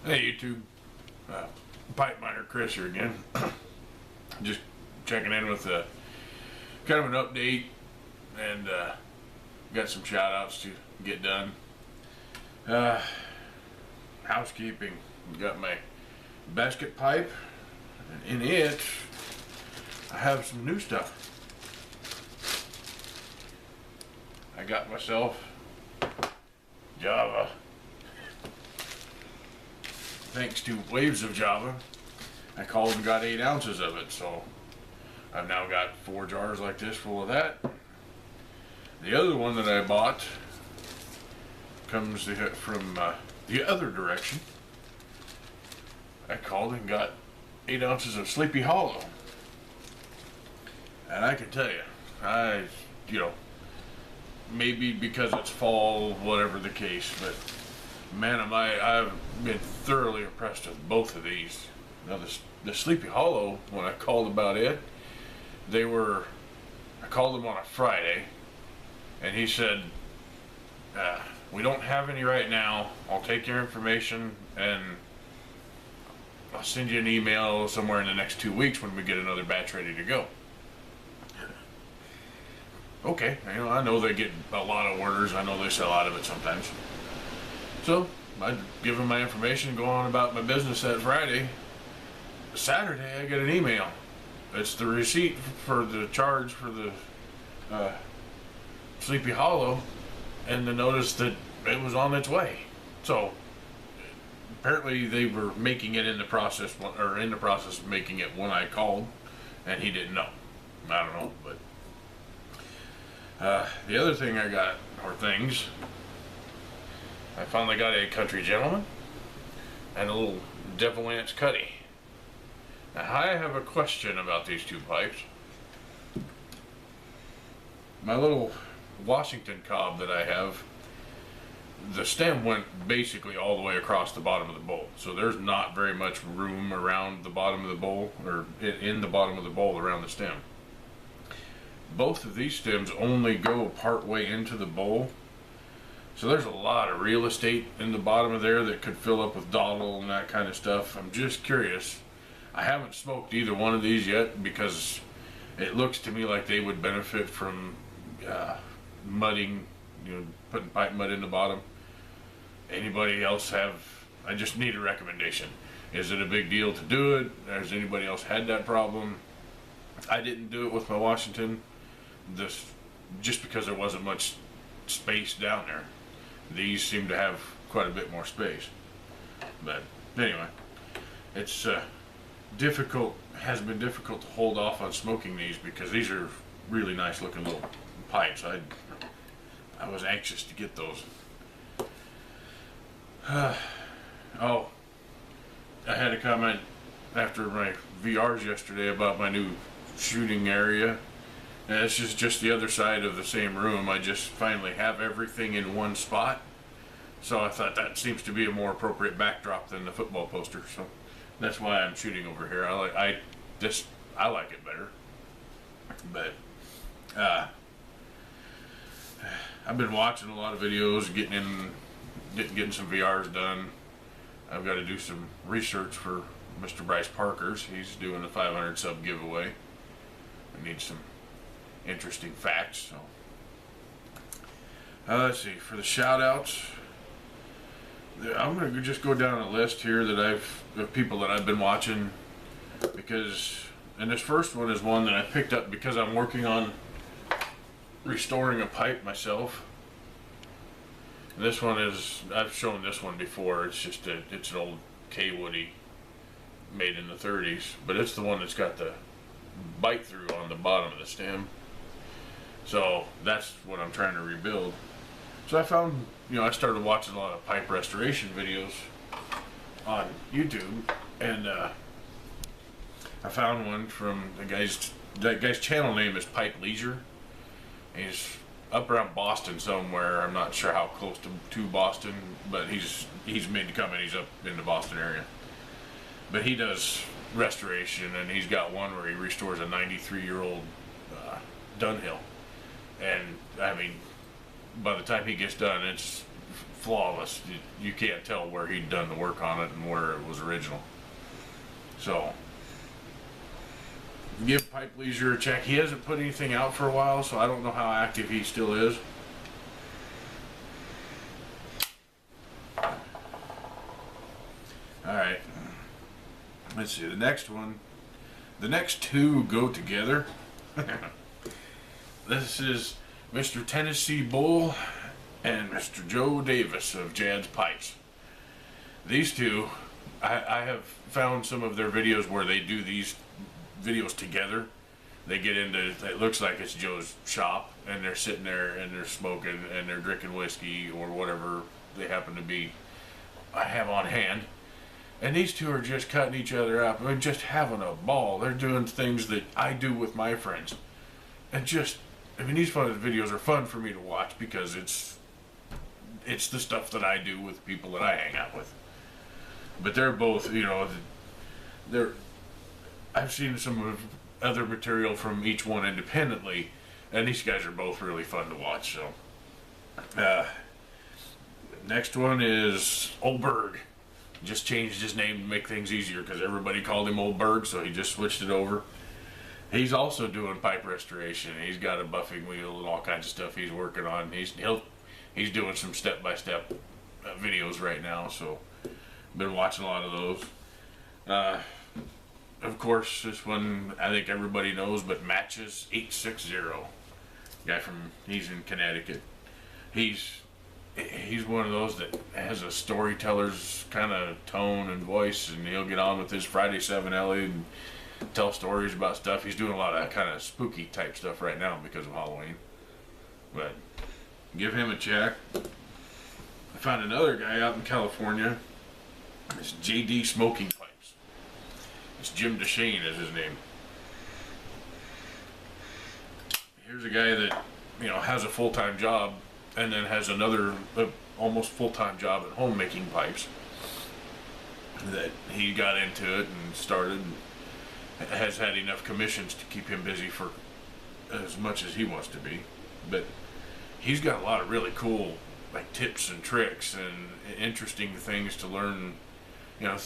Hey YouTube, pipe miner Chris here again. Just checking in with kind of an update, and got some shout outs to get done. Housekeeping. Got my basket pipe, and in it I have some new stuff. I got myself Java. Thanks to Waves of Java, I called and got 8 ounces of it, so I've now got 4 jars like this full of that. The other one that I bought comes from the other direction. I called and got 8 ounces of Sleepy Hollow, and I can tell you, maybe because it's fall, whatever the case, but man, I've been thoroughly impressed with both of these. Now, the Sleepy Hollow, when I called about it, I called him on a Friday, and he said, we don't have any right now. I'll take your information, and I'll send you an email somewhere in the next 2 weeks when we get another batch ready to go. Okay, I know they get a lot of orders. I know they sell out of it sometimes. So I give them my information, go on about my business that Friday. Saturday I get an email. It's the receipt for the charge for the Sleepy Hollow, and the notice that it was on its way. So apparently they were making it in the process of making it when I called, and he didn't know. I don't know, but the other thing I got, or things, I finally got a Country Gentleman and a little Devil Anse Cuddy. Now, I have a question about these two pipes. My little Washington cob that I have, the stem went basically all the way across the bottom of the bowl. So there's not very much room around the bottom of the bowl, or in the bottom of the bowl around the stem. Both of these stems only go part way into the bowl. So there's a lot of real estate in the bottom of there that could fill up with dottle and that kind of stuff. I'm just curious. I haven't smoked either one of these yet because it looks to me like they would benefit from mudding, putting pipe mud in the bottom. Anybody else have, I just need a recommendation. Is it a big deal to do it? Has anybody else had that problem? I didn't do it with my Washington, just because there wasn't much space down there. These seem to have quite a bit more space. But anyway, it's has been difficult to hold off on smoking these because these are really nice looking little pipes. I was anxious to get those. Oh, I had a comment after my VRs yesterday about my new shooting area. And it's just the other side of the same room. I just finally have everything in one spot. So I thought that seems to be a more appropriate backdrop than the football poster. So that's why I'm shooting over here. I like it better. But I've been watching a lot of videos, getting some VRs done. I've got to do some research for Mr. Bryce Parker's. He's doing the 500 sub giveaway. I need some interesting facts. So let's see, for the shout outs, I'm going to just go down a list here of people that I've been watching, and this first one is one that I picked up because I'm working on restoring a pipe myself. And this one is, I've shown this one before. It's an old K-Woody made in the 30s, but it's the one that's got the bite through on the bottom of the stem. So that's what I'm trying to rebuild. So I found, I started watching a lot of pipe restoration videos on YouTube, and I found one from that guy's channel name is Pipe Leisure. He's up around Boston somewhere. I'm not sure how close to Boston, but he's made the comment he's up in the Boston area. But he does restoration, and he's got one where he restores a 93-year-old Dunhill. And I mean, by the time he gets done, it's flawless. You can't tell where he'd done the work on it and where it was original. So give Pipe Leisure a check. He hasn't put anything out for a while, so I don't know how active he still is. Alright. Let's see, the next one. The next two go together. This is Mr. Tennessee Bull and Mr. Joe Davis of Jad's Pipes. These two, I have found some of their videos where they do these videos together. They get into, it looks like it's Joe's shop, and they're sitting there and they're smoking and they're drinking whiskey or whatever they happen to be have on hand. And these two are just cutting each other up. I mean, just having a ball. They're doing things that I do with my friends. And just, I mean, these videos are fun for me to watch because it's the stuff that I do with people that I hang out with. But they're both, you know, I've seen some of other material from each one independently, and these guys are both really fun to watch. So, next one is Old Berg. Just changed his name to make things easier because everybody called him Old Berg, so he just switched it over. He's also doing pipe restoration. He's got a buffing wheel and all kinds of stuff he's working on. He's doing some step-by-step videos right now, so been watching a lot of those. Of course, this one I think everybody knows, but Matches 860, guy he's in Connecticut. He's one of those that has a storyteller's kind of tone and voice, and he'll get on with his Friday 7 Ellie and tell stories about stuff. He's doing a lot of kind of spooky type stuff right now because of Halloween. But give him a check. I found another guy out in California. It's JD Smoking Pipes. It's Jim DeShane is his name. Here's a guy that, you know, has a full-time job and then has another almost full-time job at home making pipes. That he got into it and started, and has had enough commissions to keep him busy for as much as he wants to be. But he's got a lot of really cool like tips and tricks and interesting things to learn, you know,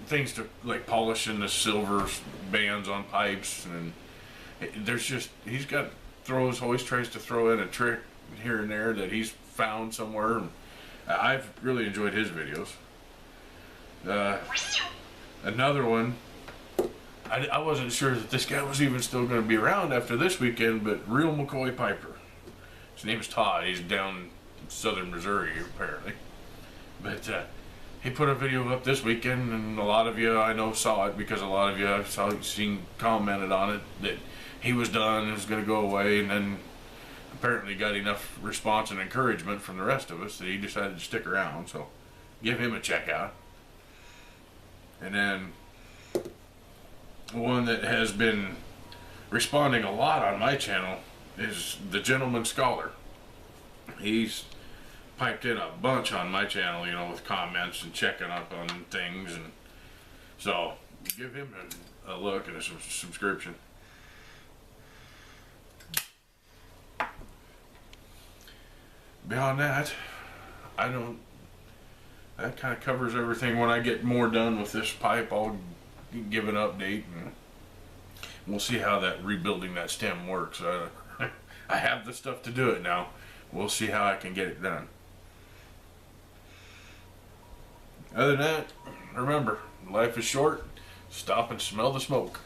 things to like polishing the silver bands on pipes, and always tries to throw in a trick here and there that he's found somewhere, and I've really enjoyed his videos. Another one, I wasn't sure that this guy was even still going to be around after this weekend, but Real McCoy Piper. His name is Todd. He's down in southern Missouri apparently, but he put a video up this weekend, and a lot of you I know saw it because a lot of you I've seen commented on it that he was done and was going to go away, and then apparently got enough response and encouragement from the rest of us that he decided to stick around. So give him a check out. And then one that has been responding a lot on my channel is the Gentleman Scholar. He's piped in a bunch on my channel, you know, with comments and checking up on things, and so give him a look and a subscription. Beyond that, that kind of covers everything. When I get more done with this pipe, I'll give an update, and we'll see how that rebuilding that stem works. I have the stuff to do it now. We'll see how I can get it done. Other than that, remember, life is short. Stop and smell the smoke.